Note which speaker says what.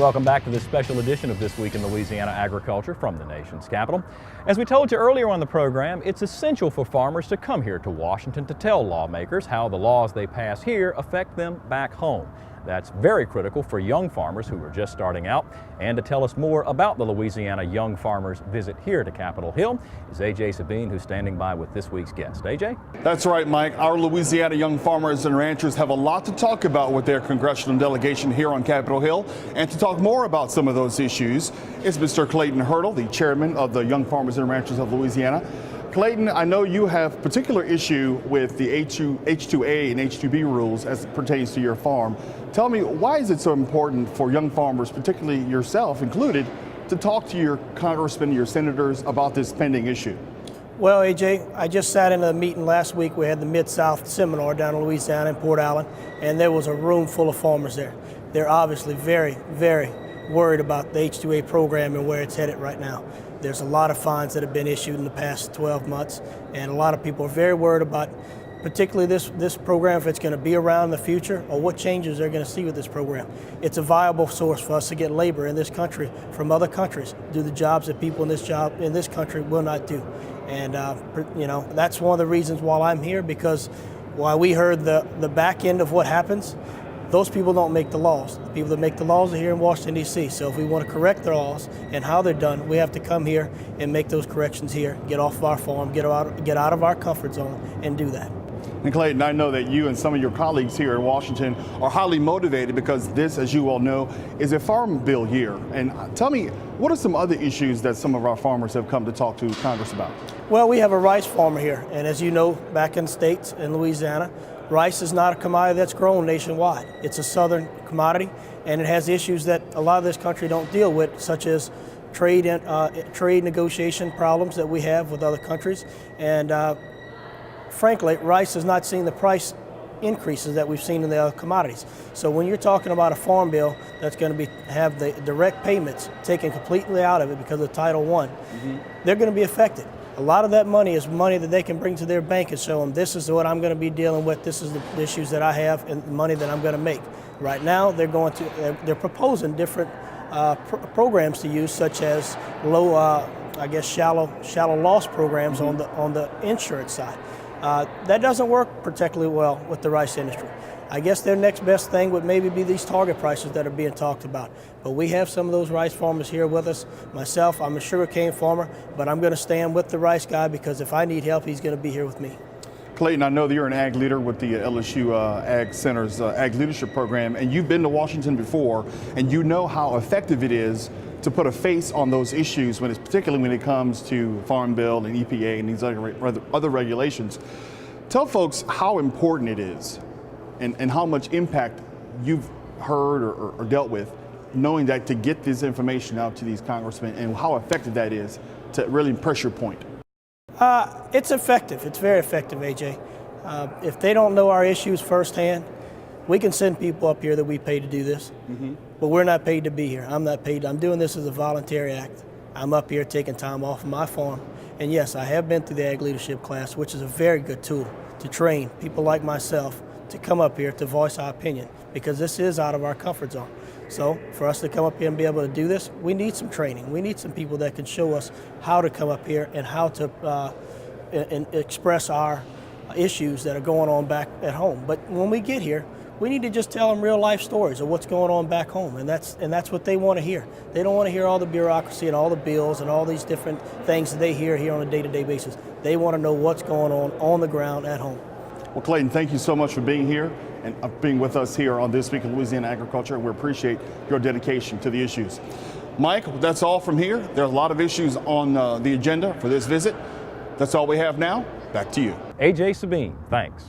Speaker 1: Welcome back to this special edition of This Week in Louisiana Agriculture from the nation's capital. As we told you earlier on the program, it's essential for farmers to come here to Washington to tell lawmakers how the laws they pass here affect them back home. That's very critical for young farmers who are just starting out. And to tell us more about the Louisiana Young Farmers visit here to Capitol Hill is AJ Sabine, who's standing by with this week's guest. AJ?
Speaker 2: That's right, Mike. Our Louisiana young farmers and ranchers have a lot to talk about with their congressional delegation here on Capitol Hill. And to talk more about some of those issues is Mr. Clayton Hurdle, the chairman of the Young Farmers and Ranchers of Louisiana. Clayton, I know you have particular issue with the H2A and H2B rules as it pertains to your farm. Tell me, why is it so important for young farmers, particularly yourself included, to talk to your congressmen, your senators about this pending issue?
Speaker 3: Well, AJ, I just sat in a meeting last week. We had the Mid-South seminar down in Louisiana in Port Allen, and there was a room full of farmers there. They're obviously very, very worried about the H2A program and where it's headed right now. There's a lot of fines that have been issued in the past 12 months, and a lot of people are very worried about particularly this program, if it's going to be around in the future, or what changes they're going to see with this program. It's a viable source for us to get labor in this country from other countries, do the jobs that people in this country will not do. And you know, that's one of the reasons why I'm here, because while we heard the back end of what happens, those people don't make the laws. The people that make the laws are here in Washington, D.C. So if we want to correct the laws and how they're done, we have to come here and make those corrections here, get off of our farm, get out of our comfort zone, and do that.
Speaker 2: And Clayton, I know that you and some of your colleagues here in Washington are highly motivated because this, as you all know, is a farm bill year. And tell me, what are some other issues that some of our farmers have come to talk to Congress about?
Speaker 3: Well, we have a rice farmer here. And as you know, back in the States, in Louisiana, rice is not a commodity that's grown nationwide. It's a southern commodity, and it has issues that a lot of this country don't deal with, such as trade negotiation problems that we have with other countries. And frankly, rice has not seen the price increases that we've seen in the other commodities. So when you're talking about a farm bill that's going to have the direct payments taken completely out of it because of Title I, they're going to be affected. A lot of that money is money that they can bring to their bank and show them, this is what I'm going to be dealing with, this is the issues that I have and the money that I'm going to make. Right now, they're proposing different programs to use, such as low, shallow loss programs on the insurance side. That doesn't work particularly well with the rice industry. I guess their next best thing would maybe be these target prices that are being talked about. But we have some of those rice farmers here with us. Myself, I'm a sugarcane farmer, but I'm going to stand with the rice guy because if I need help, he's going to be here with me.
Speaker 2: Clayton, I know that you're an ag leader with the LSU Ag Center's Ag Leadership Program, and you've been to Washington before, and you know how effective it is to put a face on those issues, particularly when it comes to Farm Bill and EPA and these other regulations. Tell folks how important it is and how much impact you've heard or dealt with, knowing that to get this information out to these congressmen and how effective that is to really press your point.
Speaker 3: It's effective. It's very effective, AJ. If they don't know our issues firsthand, we can send people up here that we pay to do this, but we're not paid to be here. I'm not paid. I'm doing this as a voluntary act. I'm up here taking time off of my farm. And yes, I have been through the Ag Leadership class, which is a very good tool to train people like myself to come up here to voice our opinion, because this is out of our comfort zone. So for us to come up here and be able to do this, we need some training. We need some people that can show us how to come up here and how to express our issues that are going on back at home. But when we get here, we need to just tell them real life stories of what's going on back home, and that's what they want to hear. They don't want to hear all the bureaucracy and all the bills and all these different things that they hear here on a day-to-day basis. They want to know what's going on the ground at home.
Speaker 2: Well, Clayton, thank you so much for being here and being with us here on This Week in Louisiana Agriculture. We appreciate your dedication to the issues. Mike, that's all from here. There are a lot of issues on the agenda for this visit. That's all we have now. Back to you.
Speaker 1: AJ Sabine, thanks.